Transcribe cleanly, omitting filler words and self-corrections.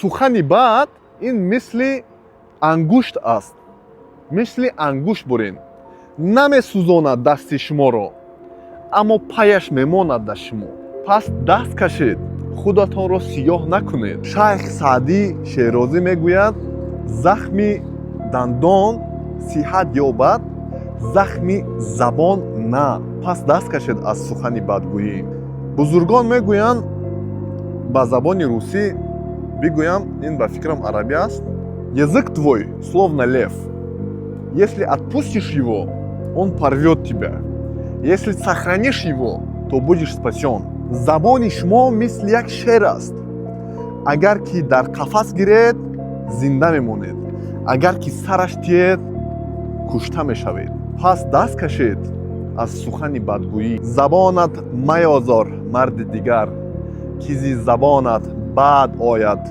сухани бад ин мисли ангушт аст. мисли ангушт бурен. намесӯзонад дасти шуморо, аммо паяш мемонад дар шумо. пас даст кашед, худатонро сиёҳ накунед. шайх Саъдӣ Шерозӣ мегӯяд, захми дандон сиҳат ёбад, захми забон на. пас даст кашед аз сухани бадгӯӣ. бузургон мегӯянд ба забони русӣ, бигӯям, ин ба фикрам арабӣ аст: язык твой словно лев. Если отпустишь его, он порвет тебя. Если сохранишь его, то будешь спасен. Забони шумо мисли як шер аст. Агар ки дар қафас гиред, зинда мемонед. Агар ки сараш тиед, кушта мешавед. пас даст кашед аз сухани бадгӯӣ. забонат маёзор марди дигар, ки зи забонат бад ояд